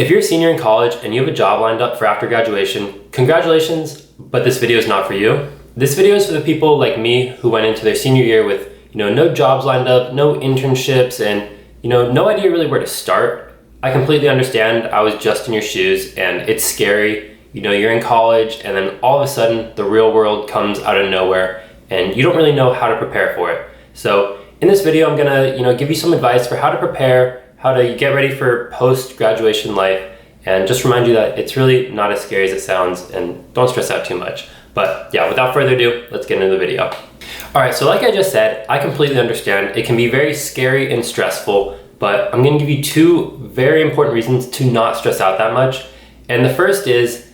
If you're a senior in college and you have a job lined up for after graduation, congratulations, but this video is not for you. This video is for the people like me who went into their senior year with, no jobs lined up, no internships, and, no idea really where to start. I completely understand. I was just in your shoes and it's scary. You're in college and then all of a sudden the real world comes out of nowhere and you don't really know how to prepare for it. So in this video, I'm gonna, give you some advice for how to prepare, how to get ready for post-graduation life, and just remind you that it's really not as scary as it sounds, and don't stress out too much. But yeah, without further ado, let's get into the video. All right, so like I just said, I completely understand. It can be very scary and stressful, but I'm gonna give you two very important reasons to not stress out that much. And the first is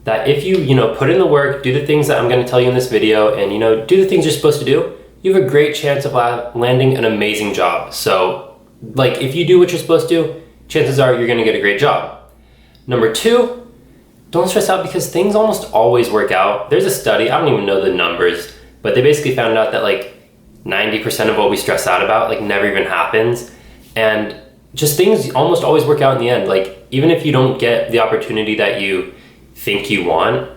that if you, put in the work, do the things that I'm gonna tell you in this video, and, do the things you're supposed to do, you have a great chance of landing an amazing job. So, if you do what you're supposed to, chances are you're gonna get a great job. Number two, don't stress out because things almost always work out. There's a study, I don't even know the numbers, but they basically found out that 90% of what we stress out about never even happens. And just things almost always work out in the end. Even if you don't get the opportunity that you think you want,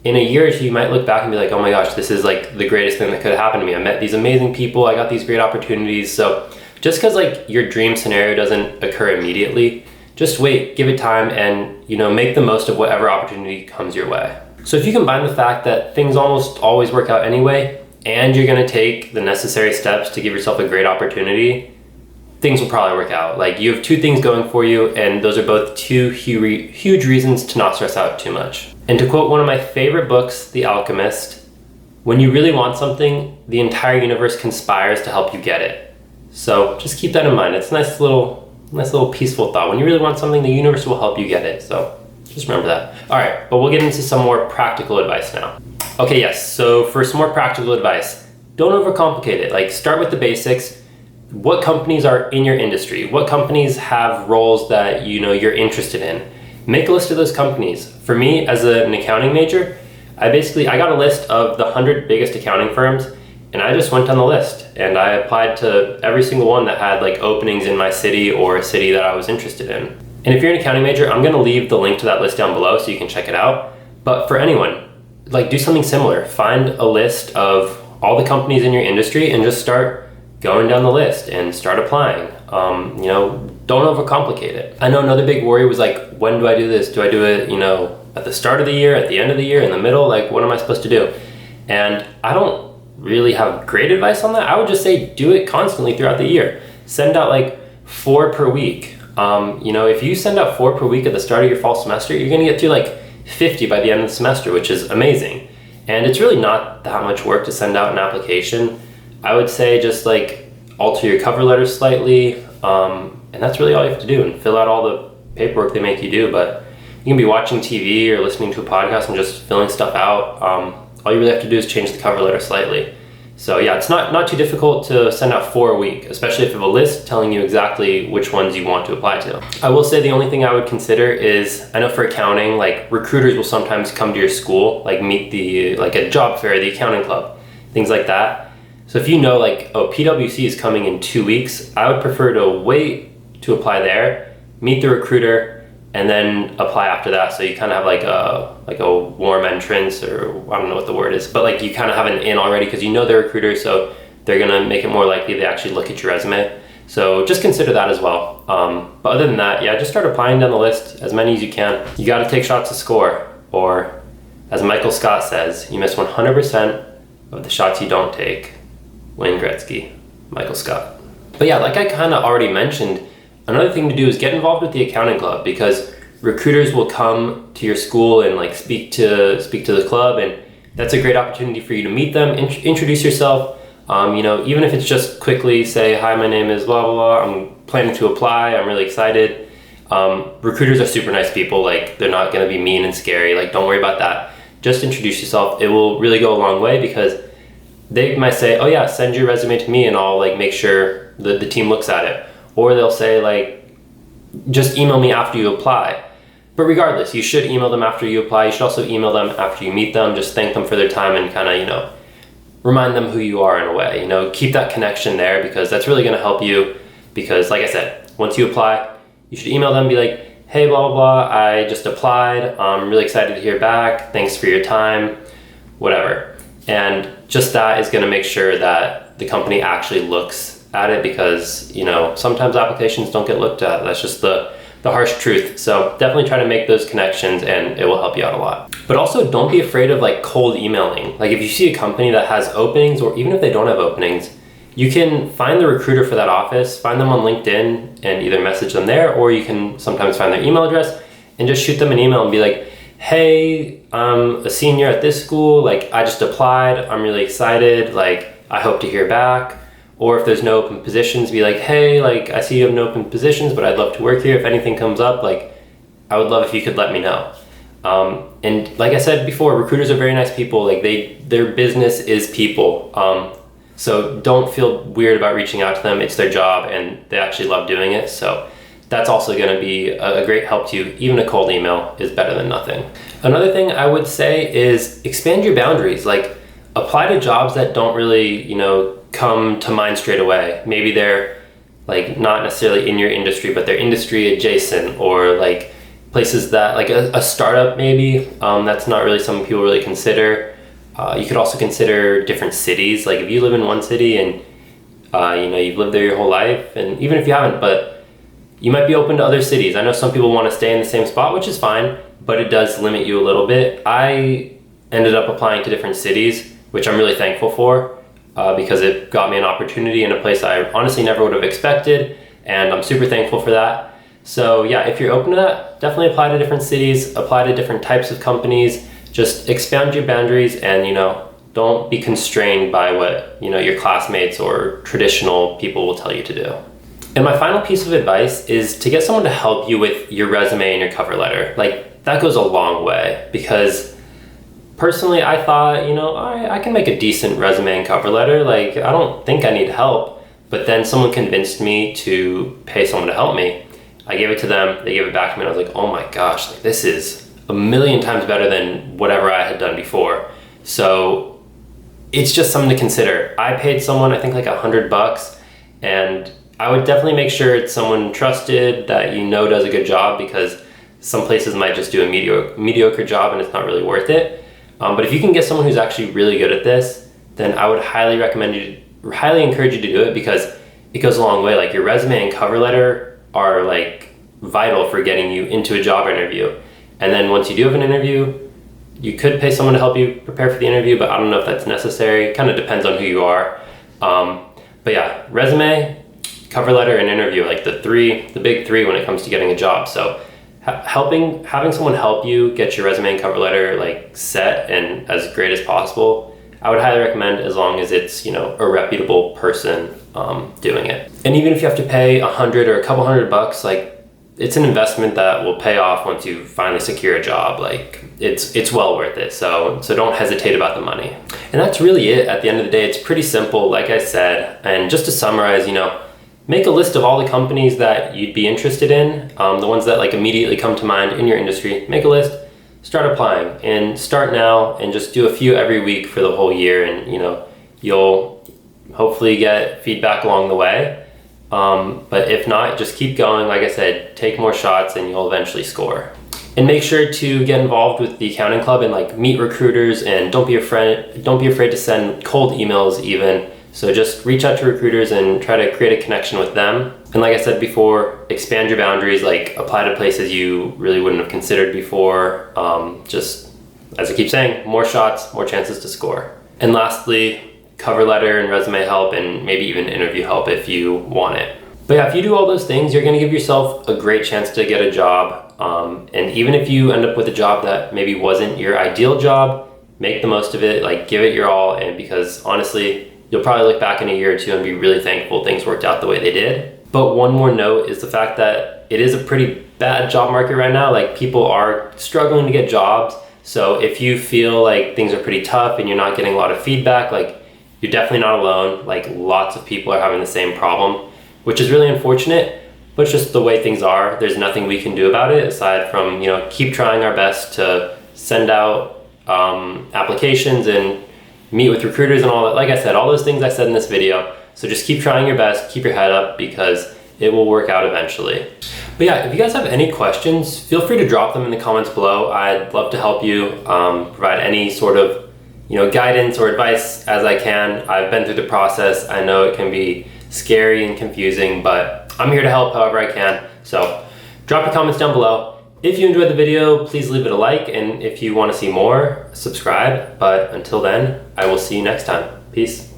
in a year or two, you might look back and be like, oh my gosh, this is the greatest thing that could have happened to me. I met these amazing people, I got these great opportunities. So just because your dream scenario doesn't occur immediately, just wait, give it time, and make the most of whatever opportunity comes your way. So if you combine the fact that things almost always work out anyway, and you're gonna take the necessary steps to give yourself a great opportunity, things will probably work out. You have two things going for you, and those are both two huge reasons to not stress out too much. And to quote one of my favorite books, The Alchemist, when you really want something, the entire universe conspires to help you get it. So just keep that in mind. It's a nice little peaceful thought. When you really want something, the universe will help you get it. So just remember that. All right, but we'll get into some more practical advice now. Okay, yes, so for some more practical advice, don't overcomplicate it. Start with the basics. What companies are in your industry? What companies have roles that you're interested in? Make a list of those companies. For me, as an accounting major, I got a list of the 100 biggest accounting firms, and I just went on the list and I applied to every single one that had openings in my city or a city that I was interested in. And if you're an accounting major, I'm gonna leave the link to that list down below so you can check it out. But for anyone, do something similar. Find a list of all the companies in your industry and just start going down the list and start applying. Don't overcomplicate it. I know another big worry was when do I do this? Do I do it, at the start of the year, at the end of the year, in the middle? What am I supposed to do? And I don't really have great advice on that. I would just say do it constantly throughout the year. Send out 4 per week. If you send out 4 per week at the start of your fall semester, you're gonna get through 50 by the end of the semester, which is amazing. And it's really not that much work to send out an application. I would say just alter your cover letter slightly, and that's really all you have to do, and fill out all the paperwork they make you do. But you can be watching TV or listening to a podcast and just filling stuff out. All you really have to do is change the cover letter slightly. So yeah, it's not too difficult to send out 4 a week, especially if you have a list telling you exactly which ones you want to apply to. I will say the only thing I would consider is, I know for accounting, recruiters will sometimes come to your school, meet a job fair, the accounting club, things like that. So if PwC is coming in 2 weeks, I would prefer to wait to apply there, meet the recruiter, and then apply after that. So you kind of have a warm entrance, or I don't know what the word is, but you kind of have an in already because the recruiter, so they're gonna make it more likely they actually look at your resume. So just consider that as well. But other than that, yeah, just start applying down the list, as many as you can. You gotta take shots to score, or as Michael Scott says, you miss 100% of the shots you don't take. Wayne Gretzky, Michael Scott. But yeah, I kind of already mentioned, another thing to do is get involved with the accounting club, because recruiters will come to your school and speak to the club, and that's a great opportunity for you to meet them, introduce yourself. Even if it's just quickly say, hi, my name is blah, blah, blah, I'm planning to apply, I'm really excited. Recruiters are super nice people, they're not gonna be mean and scary, don't worry about that. Just introduce yourself. It will really go a long way, because they might say, oh yeah, send your resume to me and I'll make sure the team looks at it. Or they'll say just email me after you apply. But regardless, you should email them after you apply. You should also email them after you meet them. Just thank them for their time and kind of, remind them who you are in a way. Keep that connection there, because that's really going to help you. Because like I said, once you apply, you should email them and be like, hey, blah, blah, blah, I just applied. I'm really excited to hear back. Thanks for your time, whatever. And just that is going to make sure that the company actually looks at it, because, you know, sometimes applications don't get looked at. That's just the harsh truth. So definitely try to make those connections and it will help you out a lot. But also don't be afraid of like cold emailing. Like if you see a company that has openings, or even if they don't have openings, you can find the recruiter for that office, find them on LinkedIn and either message them there, or you can sometimes find their email address and just shoot them an email and be like, hey, I'm a senior at this school. Like I just applied. I'm really excited. Like I hope to hear back. Or if there's no open positions, be like, hey, like I see you have no open positions, but I'd love to work here. If anything comes up, like I would love if you could let me know. And like I said before, recruiters are very nice people. Like their business is people. So don't feel weird about reaching out to them. It's their job and they actually love doing it. So that's also going to be a great help to you. Even a cold email is better than nothing. Another thing I would say is expand your boundaries. Like apply to jobs that don't really, you know, come to mind straight away. Maybe they're like not necessarily in your industry, but they're industry adjacent, or like places that like a startup maybe, that's not really something people really consider. You could also consider different cities. Like if you live in one city and you know, you've lived there your whole life, and even if you haven't, but you might be open to other cities. I know some people want to stay in the same spot, which is fine, but it does limit you a little bit. I ended up applying to different cities, which I'm really thankful for. Because it got me an opportunity in a place I honestly never would have expected, and I'm super thankful for that. So yeah, if you're open to that, definitely apply to different cities, apply to different types of companies, just expand your boundaries, and you know, don't be constrained by what, you know, your classmates or traditional people will tell you to do. And my final piece of advice is to get someone to help you with your resume and your cover letter. Like that goes a long way, because personally, I thought, you know, I can make a decent resume and cover letter. Like, I don't think I need help. But then someone convinced me to pay someone to help me. I gave it to them. They gave it back to me. And I was like, oh my gosh, like this is a million times better than whatever I had done before. So it's just something to consider. I paid someone, I think like $100, and I would definitely make sure it's someone trusted that you know does a good job, because some places might just do a mediocre job and it's not really worth it. But if you can get someone who's actually really good at this, then I would highly encourage you to do it, because it goes a long way. Like your resume and cover letter are like vital for getting you into a job interview. And then once you do have an interview, you could pay someone to help you prepare for the interview, but I don't know if that's necessary. It kind of depends on who you are. But yeah, resume, cover letter, and interview, like the big three when it comes to getting a job. So having someone help you get your resume and cover letter like set and as great as possible, I would highly recommend, as long as it's, you know, a reputable person doing it. And even if you have to pay $100 or a couple $100, like it's an investment that will pay off once you finally secure a job. Like it's well worth it. So don't hesitate about the money. And that's really it. At the end of the day, it's pretty simple, like I said. And just to summarize, you know, make a list of all the companies that you'd be interested in, the ones that like immediately come to mind in your industry. Make a list, start applying, and start now, and just do a few every week for the whole year, and you know, you'll hopefully get feedback along the way. But if not, just keep going. Like I said, take more shots and you'll eventually score. And make sure to get involved with the accounting club and like meet recruiters, and don't be afraid to send cold emails even. So just reach out to recruiters and try to create a connection with them. And like I said before, expand your boundaries, like apply to places you really wouldn't have considered before. Just, as I keep saying, more shots, more chances to score. And lastly, cover letter and resume help, and maybe even interview help if you want it. But yeah, if you do all those things, you're gonna give yourself a great chance to get a job. And even if you end up with a job that maybe wasn't your ideal job, make the most of it, like give it your all. And because honestly, you'll probably look back in a year or two and be really thankful things worked out the way they did. But one more note is the fact that it is a pretty bad job market right now. Like people are struggling to get jobs. So if you feel like things are pretty tough and you're not getting a lot of feedback, like you're definitely not alone. Like lots of people are having the same problem, which is really unfortunate, but it's just the way things are. There's nothing we can do about it aside from, you know, keep trying our best to send out applications and meet with recruiters and all that. Like I said, all those things I said in this video. So just keep trying your best, keep your head up, because it will work out eventually. But yeah, if you guys have any questions, feel free to drop them in the comments below. I'd love to help you, provide any sort of guidance or advice as I can. I've been through the process. I know it can be scary and confusing, but I'm here to help however I can. So drop your comments down below. If you enjoyed the video, please leave it a like, and if you want to see more, subscribe. But until then, I will see you next time. Peace.